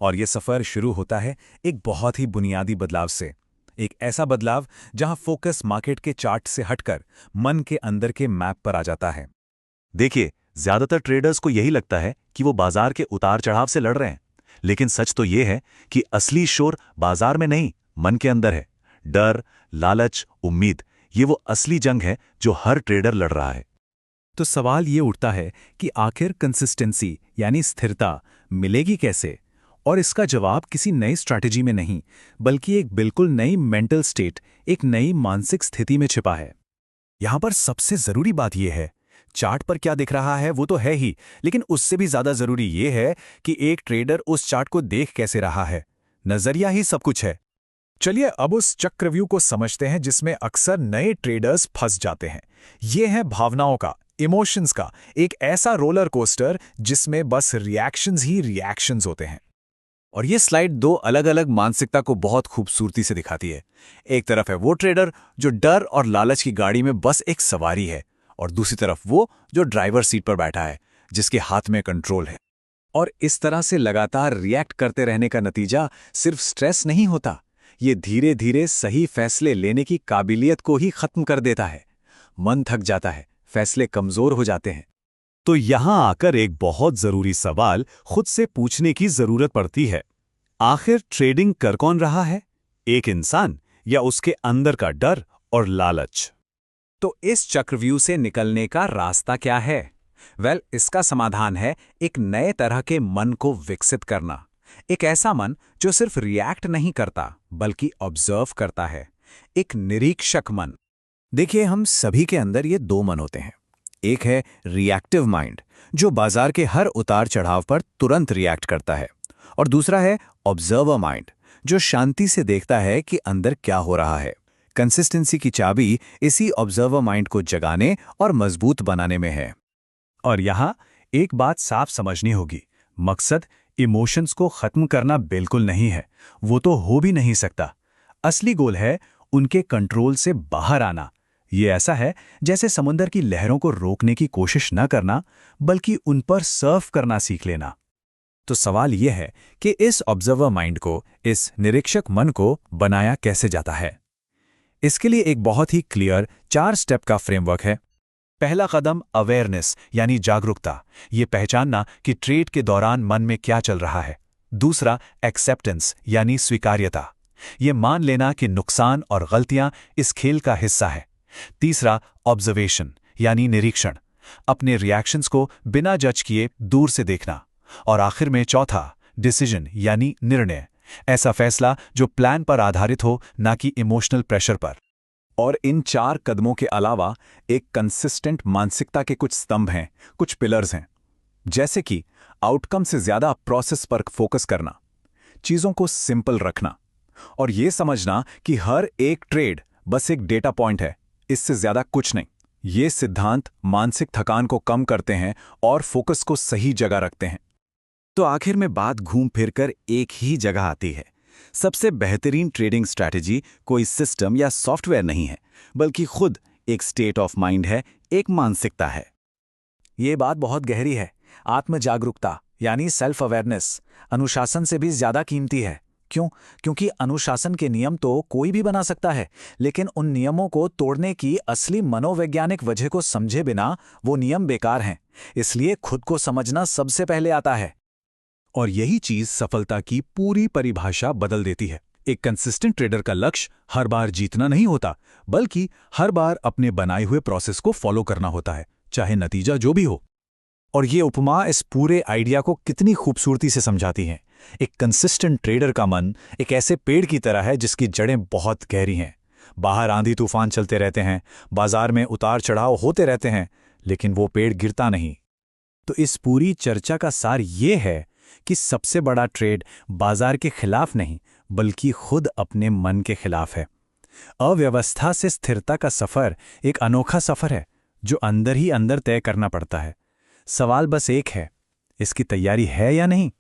और ये सफ़र शुरू होता है एक बहुत ही बुनियादी बदलाव से। एक ऐसा बदलाव जहां फोकस मार्केट के चार्ट से हटकर मन के अंदर के मैप पर आ जाता है। देखिए, ज्यादातर ट्रेडर्स को यही लगता है कि वो बाजार के उतार चढ़ाव से लड़ रहे हैं, लेकिन सच तो ये है कि असली शोर बाजार में नहीं, मन के अंदर है। डर, लालच, उम्मीद, ये वो असली जंग है जो हर ट्रेडर लड़ रहा है। तो सवाल ये उठता है कि आखिर कंसिस्टेंसी यानी स्थिरता मिलेगी कैसे? और इसका जवाब किसी नई स्ट्रैटेजी में नहीं, बल्कि एक बिल्कुल नई मेंटल स्टेट, एक नई मानसिक स्थिति में छिपा है। यहां पर सबसे जरूरी बात यह है, चार्ट पर क्या दिख रहा है वो तो है ही, लेकिन उससे भी ज्यादा जरूरी यह है कि एक ट्रेडर उस चार्ट को देख कैसे रहा है। नजरिया ही सब कुछ है। चलिए अब उस चक्रव्यूह को समझते हैं जिसमें अक्सर नए ट्रेडर्स फंस जाते हैं। ये है भावनाओं का, इमोशंस का एक ऐसा रोलर कोस्टर जिसमें बस रिएक्शंस ही रिएक्शंस होते हैं। और ये स्लाइड दो अलग अलग मानसिकता को बहुत खूबसूरती से दिखाती है। एक तरफ है वो ट्रेडर जो डर और लालच की गाड़ी में बस एक सवारी है, और दूसरी तरफ वो जो ड्राइवर सीट पर बैठा है, जिसके हाथ में कंट्रोल है। और इस तरह से लगातार रिएक्ट करते रहने का नतीजा सिर्फ स्ट्रेस नहीं होता, ये धीरे धीरे सही फैसले लेने की काबिलियत को ही खत्म कर देता है। मन थक जाता है, फैसले कमजोर हो जाते हैं। तो यहां आकर एक बहुत जरूरी सवाल खुद से पूछने की जरूरत पड़ती है। आखिर ट्रेडिंग कर कौन रहा है? एक इंसान या उसके अंदर का डर और लालच? तो इस चक्रव्यूह से निकलने का रास्ता क्या है? इसका समाधान है एक नए तरह के मन को विकसित करना। एक ऐसा मन जो सिर्फ रिएक्ट नहीं करता, बल्कि ऑब्जर्व करता है। एक निरीक्षक मन। देखिए, हम सभी के अंदर ये दो मन होते हैं। एक है रिएक्टिव माइंड, जो बाजार के हर उतार चढ़ाव पर तुरंत रिएक्ट करता है, और दूसरा है ऑब्जर्वर माइंड, जो शांति से देखता है कि अंदर क्या हो रहा है। कंसिस्टेंसी की चाबी इसी ऑब्जर्वर माइंड को जगाने और मजबूत बनाने में है। और यहां एक बात साफ समझनी होगी, मकसद इमोशंस को खत्म करना बिल्कुल नहीं है, वो तो हो भी नहीं सकता। असली गोल है उनके कंट्रोल से बाहर आना। ये ऐसा है जैसे समुद्र की लहरों को रोकने की कोशिश न करना, बल्कि उन पर सर्फ करना सीख लेना। तो सवाल यह है कि इस ऑब्जर्वर माइंड को, इस निरीक्षक मन को बनाया कैसे जाता है? इसके लिए एक बहुत ही क्लियर 4 स्टेप का फ्रेमवर्क है। पहला कदम अवेयरनेस यानी जागरूकता, ये पहचानना कि ट्रेड के दौरान मन में क्या चल रहा है। दूसरा एक्सेप्टेंस यानी स्वीकार्यता, ये मान लेना कि नुकसान और गलतियां इस खेल का हिस्सा है। तीसरा ऑब्जर्वेशन यानी निरीक्षण, अपने रिएक्शंस को बिना जज किए दूर से देखना। और आखिर में चौथा डिसीजन यानी निर्णय, ऐसा फैसला जो प्लान पर आधारित हो, ना कि इमोशनल प्रेशर पर। और इन 4 कदमों के अलावा एक कंसिस्टेंट मानसिकता के कुछ स्तंभ हैं, कुछ पिलर्स हैं। जैसे कि आउटकम से ज्यादा प्रोसेस पर फोकस करना, चीजों को सिंपल रखना, और यह समझना कि हर एक ट्रेड बस एक डेटा पॉइंट है, इससे ज्यादा कुछ नहीं। ये सिद्धांत मानसिक थकान को कम करते हैं और फोकस को सही जगह रखते हैं। तो आखिर में बात घूम फिरकर एक ही जगह आती है। सबसे बेहतरीन ट्रेडिंग स्ट्रैटेजी कोई सिस्टम या सॉफ्टवेयर नहीं है, बल्कि खुद एक स्टेट ऑफ माइंड है, एक मानसिकता है। ये बात बहुत गहरी है। आत्म जागरूकता यानी सेल्फ अवेयरनेस अनुशासन से भी ज्यादा कीमती है। क्यों? क्योंकि अनुशासन के नियम तो कोई भी बना सकता है, लेकिन उन नियमों को तोड़ने की असली मनोवैज्ञानिक वजह को समझे बिना वो नियम बेकार हैं। इसलिए खुद को समझना सबसे पहले आता है। और यही चीज सफलता की पूरी परिभाषा बदल देती है। एक कंसिस्टेंट ट्रेडर का लक्ष्य हर बार जीतना नहीं होता, बल्कि हर बार अपने बनाए हुए प्रोसेस को फॉलो करना होता है, चाहे नतीजा जो भी हो। और ये उपमा इस पूरे आइडिया को कितनी खूबसूरती से समझाती है। एक कंसिस्टेंट ट्रेडर का मन एक ऐसे पेड़ की तरह है जिसकी जड़ें बहुत गहरी हैं। बाहर आंधी तूफान चलते रहते हैं, बाजार में उतार चढ़ाव होते रहते हैं, लेकिन वो पेड़ गिरता नहीं। तो इस पूरी चर्चा का सार ये है कि सबसे बड़ा ट्रेड बाजार के खिलाफ नहीं, बल्कि खुद अपने मन के खिलाफ है। अव्यवस्था से स्थिरता का सफर एक अनोखा सफर है जो अंदर ही अंदर तय करना पड़ता है। सवाल बस एक है, इसकी तैयारी है या नहीं?